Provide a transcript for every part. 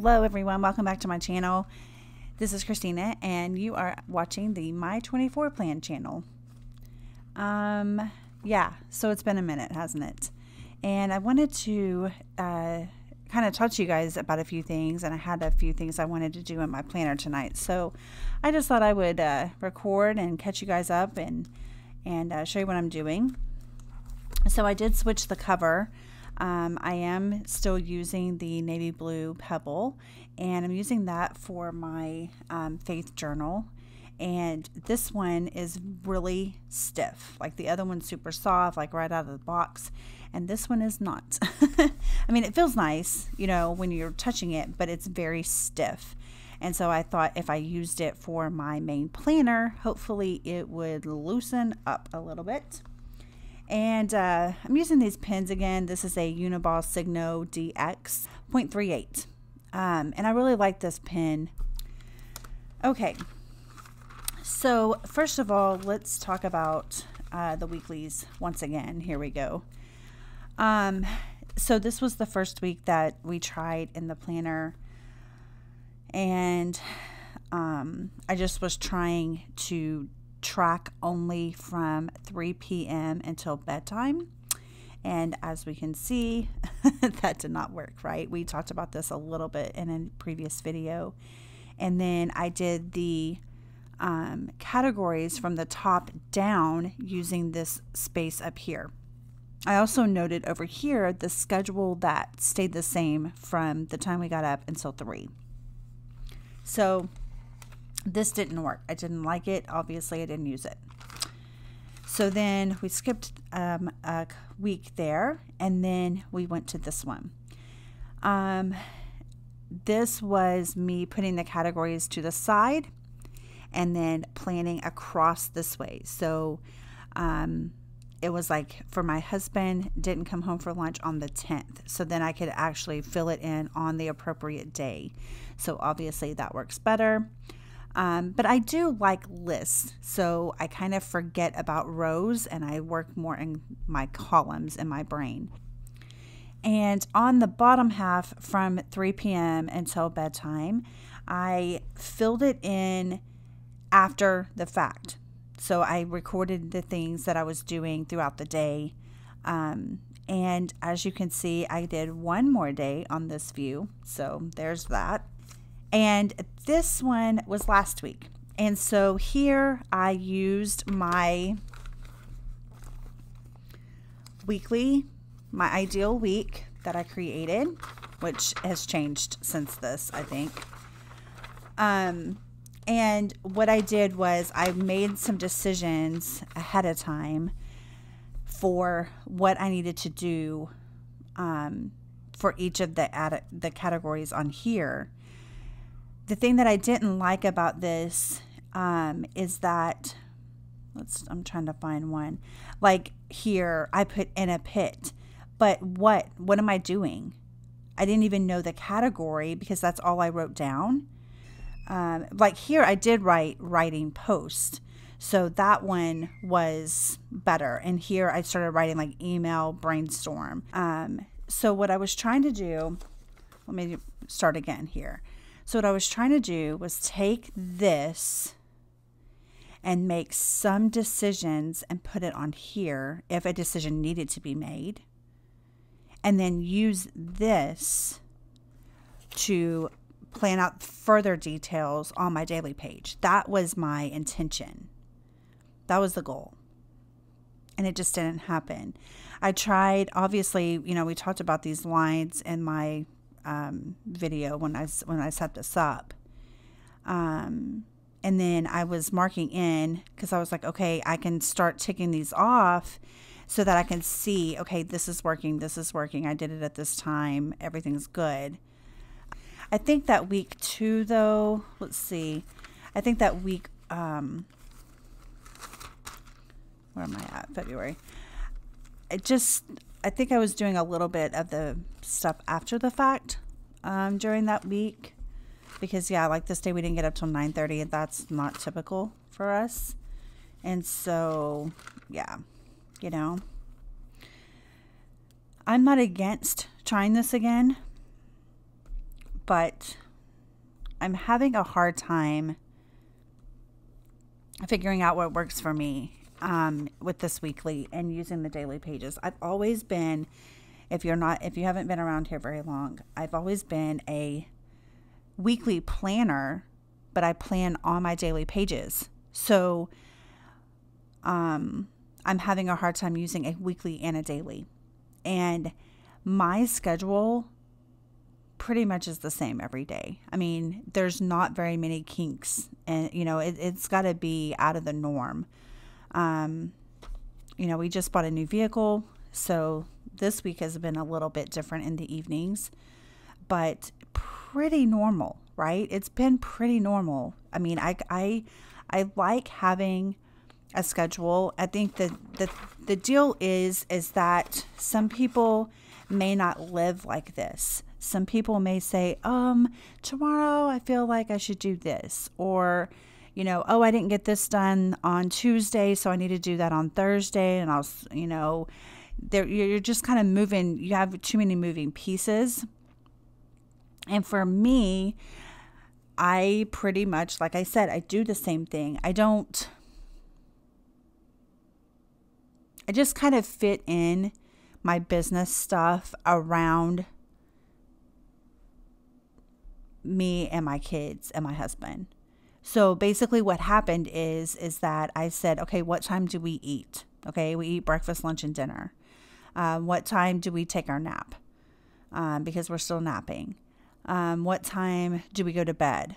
Hello everyone, welcome back to my channel. This is Christina and you are watching the My 24 Plan channel. Yeah, so it's been a minute, hasn't it? And I wanted to kind of talk to you guys about a few things, and I had a few things I wanted to do in my planner tonight. So I just thought I would record and catch you guys up and show you what I'm doing. So I did switch the cover. I am still using the navy blue pebble, and I'm using that for my faith journal. And this one is really stiff. Like the other one's super soft, like right out of the box, and this one is not. I mean, it feels nice, you know, when you're touching it, but it's very stiff. And so I thought if I used it for my main planner, hopefully it would loosen up a little bit. And I'm using these pens again. This is a Uniball Signo DX 0.38. And I really like this pen. Okay, so first of all, let's talk about the weeklies once again. Here we go. So this was the first week that we tried in the planner. And I just was trying to track only from 3 p.m. until bedtime, and as we can see that did not work, right? We talked about this a little bit in a previous video. And then I did the categories from the top down using this space up here. I also noted over here the schedule that stayed the same from the time we got up until 3. So this didn't work. I didn't like it. Obviously, I didn't use it. So then we skipped a week there, and then we went to this one. This was me putting the categories to the side and then planning across this way. So it was like for my husband didn't come home for lunch on the 10th. So then I could actually fill it in on the appropriate day. So obviously that works better. But I do like lists, so I kind of forget about rows and I work more in my columns in my brain. And on the bottom half from 3 p.m. until bedtime, I filled it in after the fact. So I recorded the things that I was doing throughout the day. And as you can see, I did one more day on this view. So there's that. And this one was last week. And so here I used my weekly, my ideal week that I created, which has changed since this, I think. And what I did was I made some decisions ahead of time for what I needed to do for each of the categories on here. The thing that I didn't like about this is that, I'm trying to find one. Like here, I put in a pit, but what am I doing? I didn't even know the category because that's all I wrote down. Like here, I did write writing post. So that one was better. And here I started writing like email brainstorm. So what I was trying to do, let me start again here. So what I was trying to do was take this and make some decisions and put it on here if a decision needed to be made. And then use this to plan out further details on my daily page. That was my intention. That was the goal. And it just didn't happen. I tried, obviously, you know, we talked about these lines in my video when I set this up, and then I was marking in because I was like, okay, I can start ticking these off so that I can see, okay, this is working, I did it at this time, everything's good. I think that week 2 though, let's see, I think that week where am I at? February. I think I was doing a little bit of the stuff after the fact during that week because, yeah, like this day we didn't get up till 9:30, and that's not typical for us. And so, yeah, you know, I'm not against trying this again, but I'm having a hard time figuring out what works for me with this weekly and using the daily pages. I've always been, if you haven't been around here very long, I've always been a weekly planner, but I plan on my daily pages. So I'm having a hard time using a weekly and a daily. And my schedule pretty much is the same every day. I mean, there's not very many kinks, and it's got to be out of the norm. We just bought a new vehicle, so this week has been a little bit different in the evenings, but pretty normal, right? It's been pretty normal. I mean, I like having a schedule. I think the deal is that some people may not live like this. Some people may say, tomorrow I feel like I should do this, or, I didn't get this done on Tuesday, so I need to do that on Thursday. And you're just kind of moving. You have too many moving pieces. And for me, I pretty much, like I said, I do the same thing. I just kind of fit in my business stuff around me and my kids and my husband. So basically what happened is that I said, okay, what time do we eat? Okay, we eat breakfast, lunch, and dinner. What time do we take our nap? Because we're still napping. What time do we go to bed?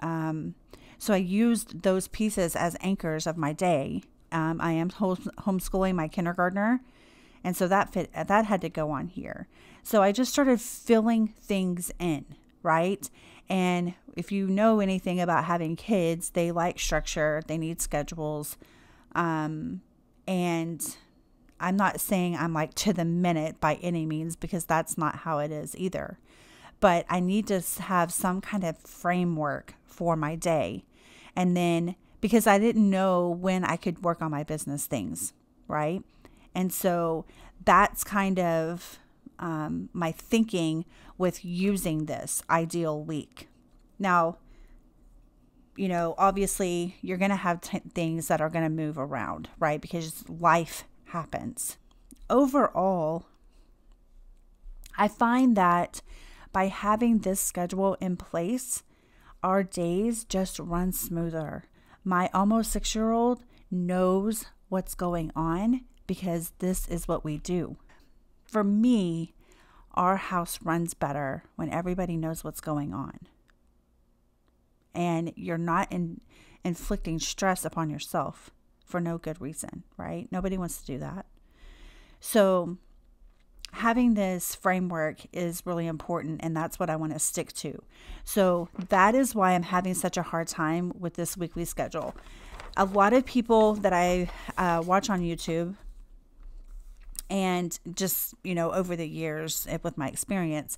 So I used those pieces as anchors of my day. I am homeschooling my kindergartner, and so that had to go on here. So I just started filling things in, right? And if you know anything about having kids, they like structure, they need schedules. And I'm not saying I'm like to the minute by any means, because that's not how it is either. But I need to have some kind of framework for my day. And then, because I didn't know when I could work on my business things, right? And so that's kind of my thinking with using this ideal week. Now, obviously you're going to have things that are going to move around, right? Because life happens. Overall, I find that by having this schedule in place, our days just run smoother. My almost 6-year-old knows what's going on because this is what we do. For me, our house runs better when everybody knows what's going on. And you're not inflicting stress upon yourself for no good reason, right? Nobody wants to do that. So having this framework is really important, and that's what I want to stick to. So that is why I'm having such a hard time with this weekly schedule. A lot of people that I watch on YouTube, and just, over the years with my experience,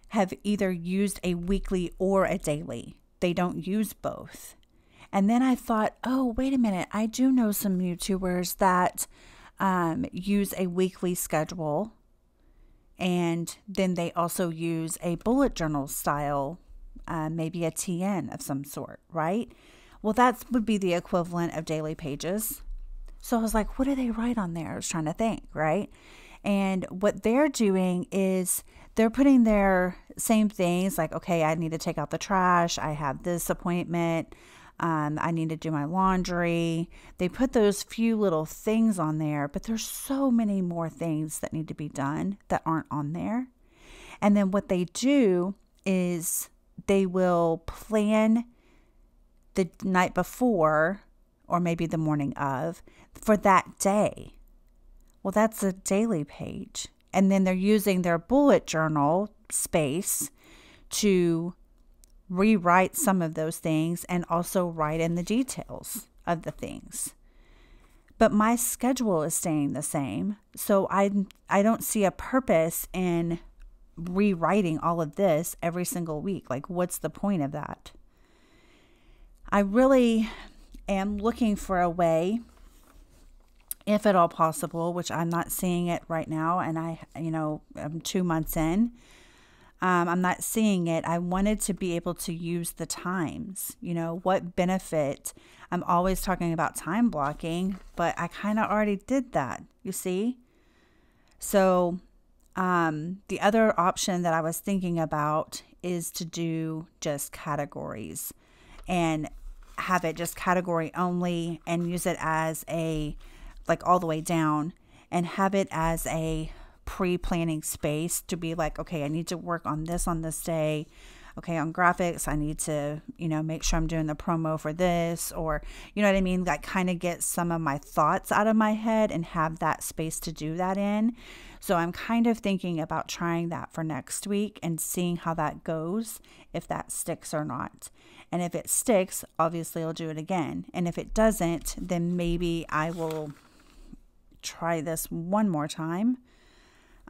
have either used a weekly or a daily. They don't use both. And then I thought, oh, wait a minute. I do know some YouTubers that use a weekly schedule, and then they also use a bullet journal style, maybe a TN of some sort, right? Well, that would be the equivalent of daily pages. So I was like, what do they write on there? I was trying to think, right? And what they're doing is they're putting their same things like, okay, I need to take out the trash. I have this appointment. I need to do my laundry. They put those few little things on there, but there's so many more things that need to be done that aren't on there. And then what they do is they will plan the night before, or maybe the morning of, for that day. Well, that's a daily page. And then they're using their bullet journal space to rewrite some of those things and also write in the details of the things. But my schedule is staying the same. So I don't see a purpose in rewriting all of this every single week. Like, what's the point of that? I really am looking for a way, if at all possible, which I'm not seeing it right now, and I'm 2 months in, I'm not seeing it. I wanted to be able to use the times, what benefit. I'm always talking about time blocking, but I kind of already did that, you see? So the other option that I was thinking about is to do just categories and have it just category only and use it as like all the way down, and have it as a pre-planning space to be like, okay, I need to work on this day. Okay, on graphics, I need to, make sure I'm doing the promo for this, or, you know what I mean? Like kind of get some of my thoughts out of my head and have that space to do that in. So I'm kind of thinking about trying that for next week and seeing how that goes, if that sticks or not. And if it sticks, obviously I'll do it again. And if it doesn't, then maybe I will try this one more time.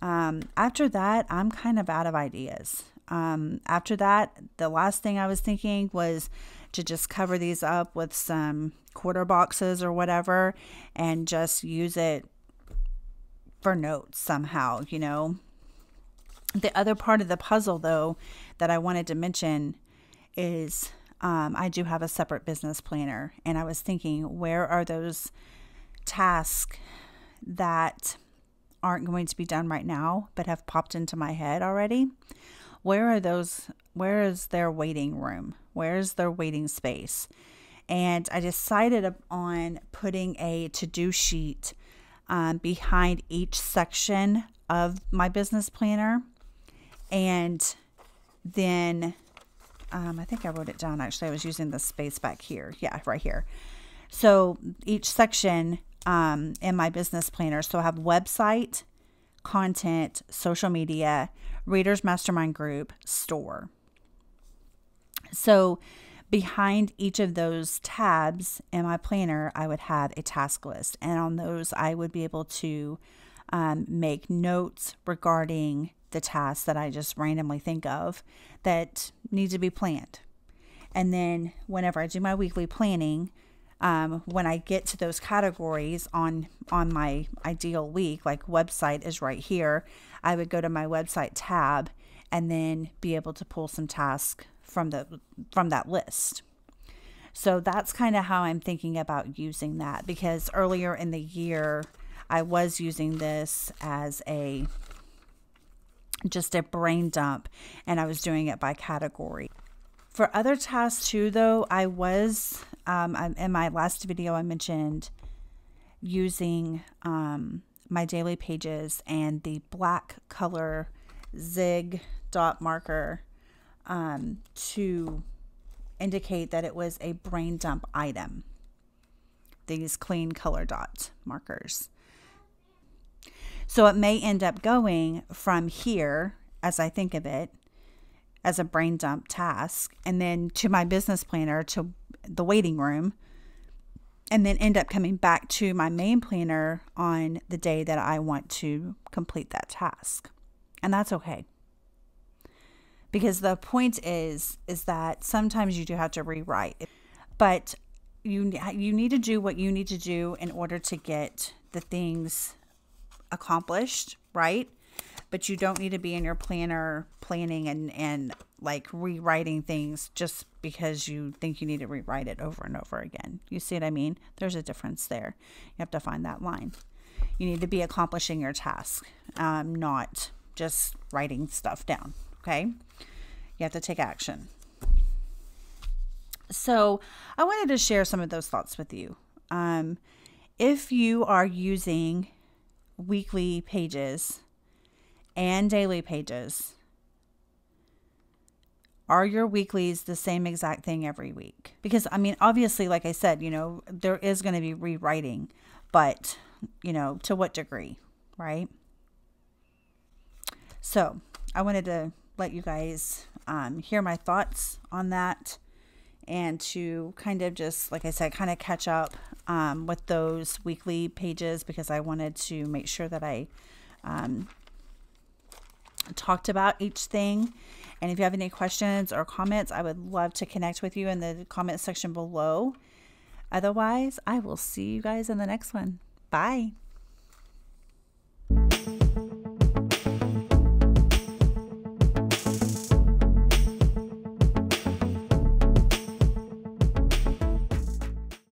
After that, I'm kind of out of ideas. After that, the last thing I was thinking was to just cover these up with some quarter boxes or whatever and just use it for notes somehow, The other part of the puzzle, though, that I wanted to mention is I do have a separate business planner, and I was thinking, where are those tasks that aren't going to be done right now but have popped into my head already? Where are those? Where is their waiting room? Where is their waiting space? And I decided on putting a to-do sheet behind each section of my business planner. And then I think I wrote it down. Actually, I was using the space back here. Yeah, right here. So each section in my business planner. So I have website, content, social media, Readers Mastermind group, store. So behind each of those tabs in my planner, I would have a task list. And on those, I would be able to make notes regarding the tasks that I just randomly think of that need to be planned. And then whenever I do my weekly planning, when I get to those categories on my ideal week, like website is right here, I would go to my website tab and then be able to pull some tasks from that list. So that's kind of how I'm thinking about using that, because earlier in the year, I was using this as just a brain dump, and I was doing it by category. For other tasks too, though, I was, in my last video, I mentioned using my daily pages and the black color zig dot marker to indicate that it was a brain dump item. These clean color dot markers. So it may end up going from here, as I think of it, as a brain dump task, and then to my business planner, to the waiting room, and then end up coming back to my main planner on the day that I want to complete that task. And that's okay. Because the point is that sometimes you do have to rewrite, but you need to do what you need to do in order to get the things accomplished, right? But you don't need to be in your planner planning and like rewriting things just because you think you need to rewrite it over and over again. You see what I mean? There's a difference there. You have to find that line. You need to be accomplishing your task, not just writing stuff down, okay? You have to take action. So I wanted to share some of those thoughts with you. If you are using weekly pages and daily pages, are your weeklies the same exact thing every week? Because, I mean, obviously, like I said, there is going to be rewriting, but, to what degree, right? So I wanted to let you guys hear my thoughts on that, and to kind of just, like I said, kind of catch up with those weekly pages, because I wanted to make sure that I talked about each thing. And if you have any questions or comments, I would love to connect with you in the comment section below. Otherwise, I will see you guys in the next one. Bye.